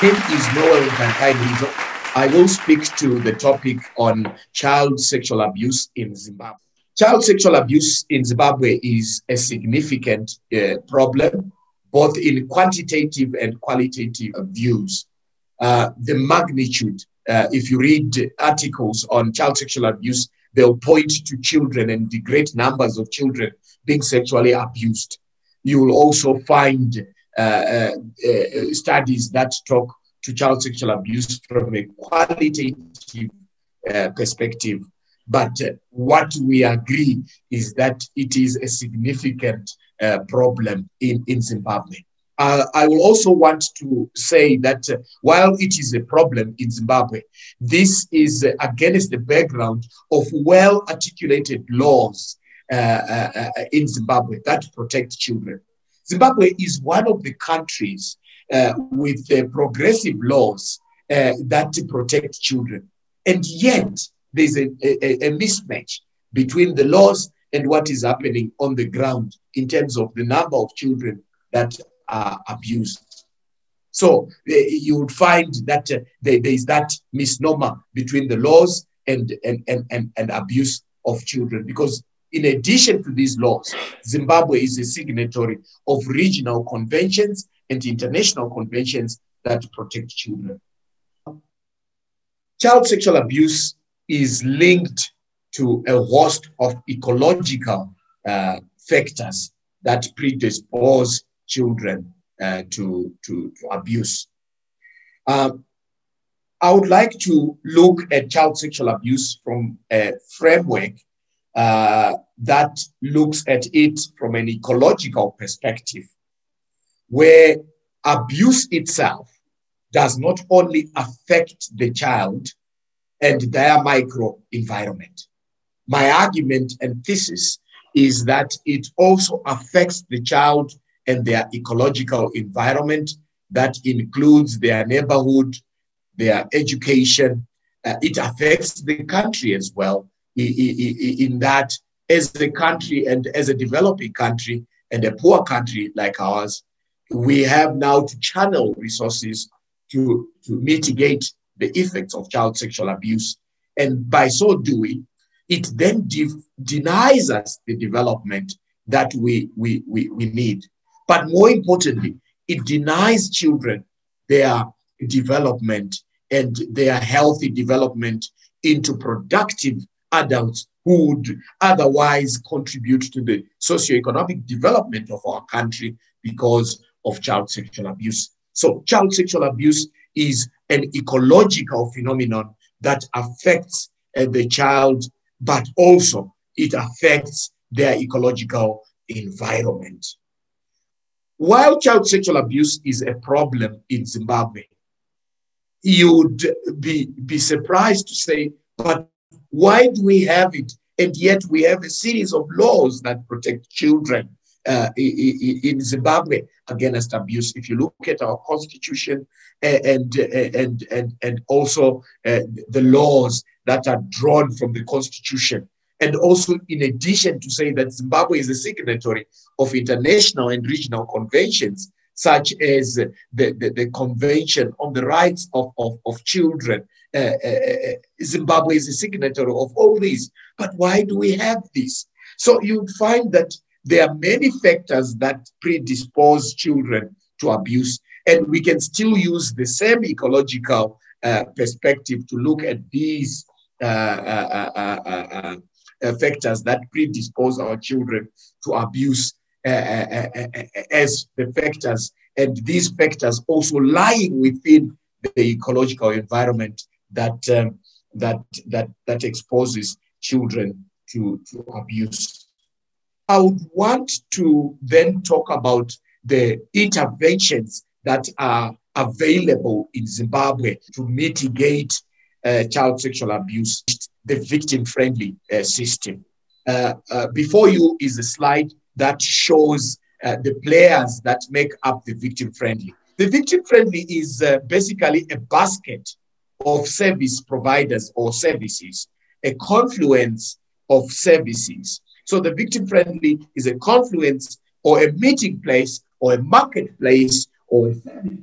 name is Noel Garikai. I will speak to the topic on child sexual abuse in Zimbabwe. Child sexual abuse in Zimbabwe is a significant problem, both in quantitative and qualitative views. The magnitude, if you read articles on child sexual abuse, they'll point to children and the great numbers of children being sexually abused. You will also find studies that talk to child sexual abuse from a qualitative perspective. But what we agree is that it is a significant problem in Zimbabwe. I will also want to say that while it is a problem in Zimbabwe, this is against the background of well-articulated laws in Zimbabwe that protect children. Zimbabwe is one of the countries with progressive laws that protect children. And yet, there's a mismatch between the laws and what is happening on the ground in terms of the number of children that are abused. So you would find that there is that misnomer between the laws and abuse of children, because in addition to these laws, Zimbabwe is a signatory of regional conventions and international conventions that protect children. Child sexual abuse is linked to a host of ecological factors that predispose children to abuse. I would like to look at child sexual abuse from a framework that looks at it from an ecological perspective, where abuse itself does not only affect the child and their microenvironment. My argument and thesis is that it also affects the child and their ecological environment. That includes their neighborhood, their education. It affects the country as well, in that as a country and as a developing country and a poor country like ours, we have now to channel resources to mitigate the effects of child sexual abuse. And by so doing, it then denies us the development that we need. But more importantly, it denies children their development and their healthy development into productive adults who would otherwise contribute to the socioeconomic development of our country because of child sexual abuse. So child sexual abuse is an ecological phenomenon that affects the child, but also it affects their ecological environment. While child sexual abuse is a problem in Zimbabwe, you would be surprised to say, but why do we have it? And yet we have a series of laws that protect children in Zimbabwe against abuse. If you look at our constitution and also the laws that are drawn from the constitution, and also in addition to say that Zimbabwe is a signatory of international and regional conventions, such as the Convention on the Rights of Children. Zimbabwe is a signatory of all these. But why do we have this? So you find that there are many factors that predispose children to abuse, and we can still use the same ecological perspective to look at these factors that predispose our children to abuse as the factors, and these factors also lying within the ecological environment that exposes children to abuse. I would want to then talk about the interventions that are available in Zimbabwe to mitigate child sexual abuse, the victim-friendly system. Before you is a slide that shows the players that make up the victim-friendly. The victim-friendly is basically a basket of service providers or services, a confluence of services. So the victim-friendly is a confluence or a meeting place or a marketplace or a service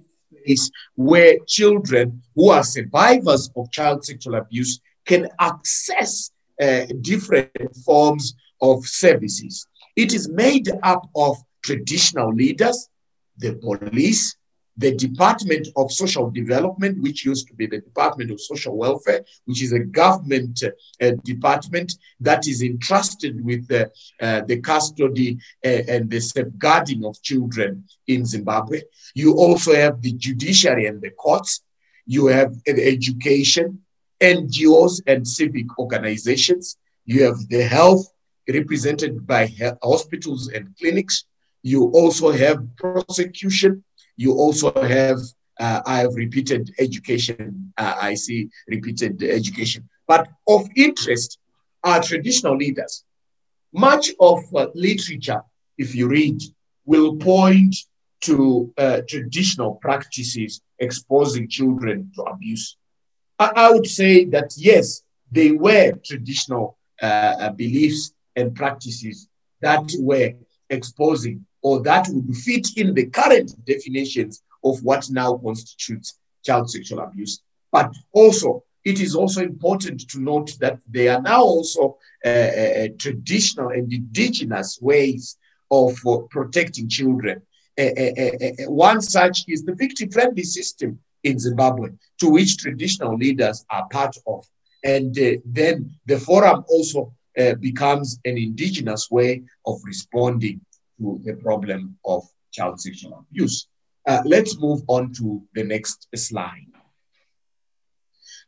place where children who are survivors of child sexual abuse can access different forms of services. It is made up of traditional leaders, the police, the Department of Social Development, which used to be the Department of Social Welfare, which is a government department that is entrusted with the custody and the safeguarding of children in Zimbabwe. You also have the judiciary and the courts. You have education, NGOs and civic organizations. You have the health represented by hospitals and clinics. You also have prosecution. You also have, I have repeated education. I see repeated education. But of interest are traditional leaders. Much of literature, if you read, will point to traditional practices exposing children to abuse. I would say that, yes, they were traditional beliefs and practices that were exposing or that would fit in the current definitions of what now constitutes child sexual abuse. But also, it is also important to note that there are now also traditional and indigenous ways of protecting children. One such is the victim-friendly system in Zimbabwe, to which traditional leaders are part of. And then the forum also becomes an indigenous way of responding to the problem of child sexual abuse. Let's move on to the next slide.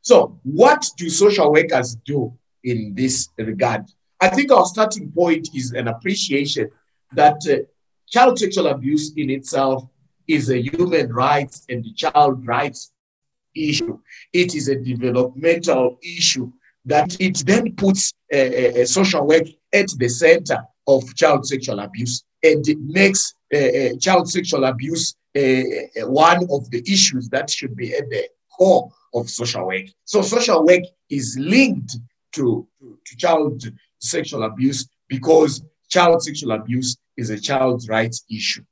So what do social workers do in this regard? I think our starting point is an appreciation that child sexual abuse in itself is a human rights and child rights issue. It is a developmental issue that it then puts social work at the center of child sexual abuse, and it makes child sexual abuse one of the issues that should be at the core of social work. So social work is linked to child sexual abuse because child sexual abuse is a child's rights issue.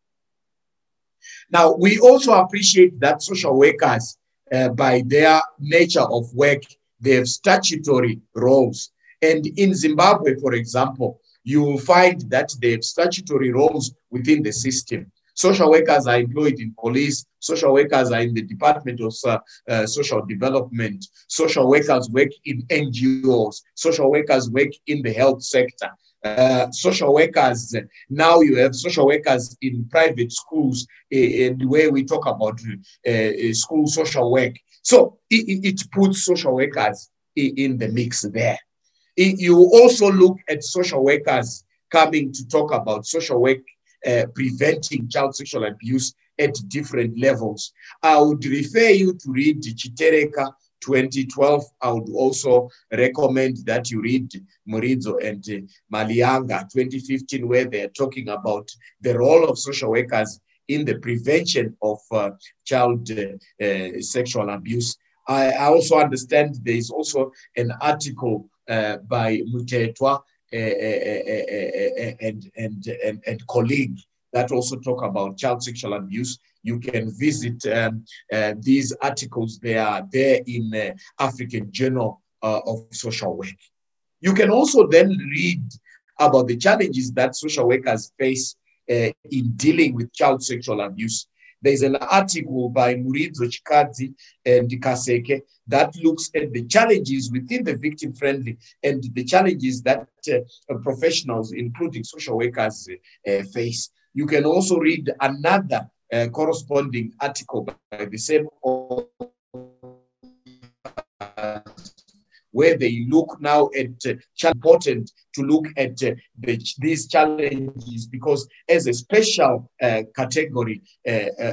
Now, we also appreciate that social workers, by their nature of work, they have statutory roles. And in Zimbabwe, for example, you will find that they have statutory roles within the system. Social workers are employed in police. Social workers are in the Department of Social Development. Social workers work in NGOs. Social workers work in the health sector. Social workers, now you have social workers in private schools, and the way we talk about school social work. So it puts social workers in the mix there. You also look at social workers coming to talk about social work preventing child sexual abuse at different levels. I would refer you to read Chitereka 2012. I would also recommend that you read Muridzo and Malianga 2015, where they're talking about the role of social workers in the prevention of child sexual abuse. I also understand there is also an article by Mutetwa and colleague that also talk about child sexual abuse. You can visit these articles. They are there in African Journal of Social Work. You can also then read about the challenges that social workers face in dealing with child sexual abuse. There's an article by Muridzo and Kaseke that looks at the challenges within the victim-friendly and the challenges that professionals, including social workers, face. You can also read another corresponding article by the same author, where they look now at important to look at these challenges, because as a special category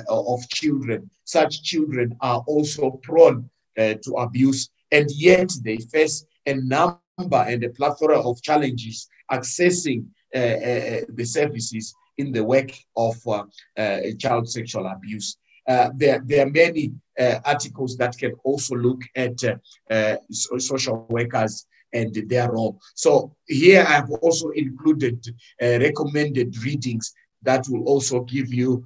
of children, such children are also prone to abuse, and yet they face a number and a plethora of challenges accessing the services in the work of child sexual abuse. There are many articles that can also look at social workers and their role. So here I've also included recommended readings that will also give you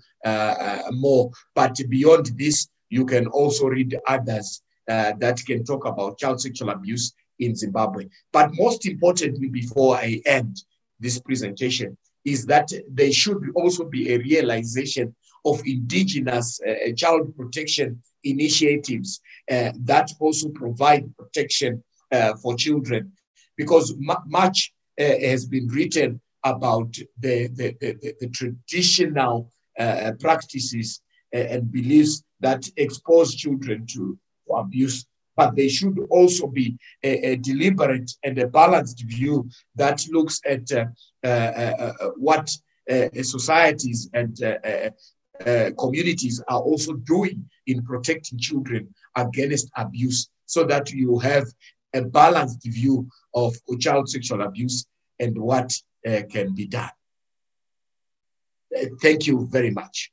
more. But beyond this, You can also read others that can talk about child sexual abuse in Zimbabwe. But most importantly, before I end this presentation, is that there should also be a realization of indigenous child protection initiatives that also provide protection for children, because much has been written about the traditional practices and beliefs that expose children to abuse. But there should also be a deliberate and a balanced view that looks at what societies and communities are also doing in protecting children against abuse, so that you have a balanced view of child sexual abuse and what can be done. Thank you very much.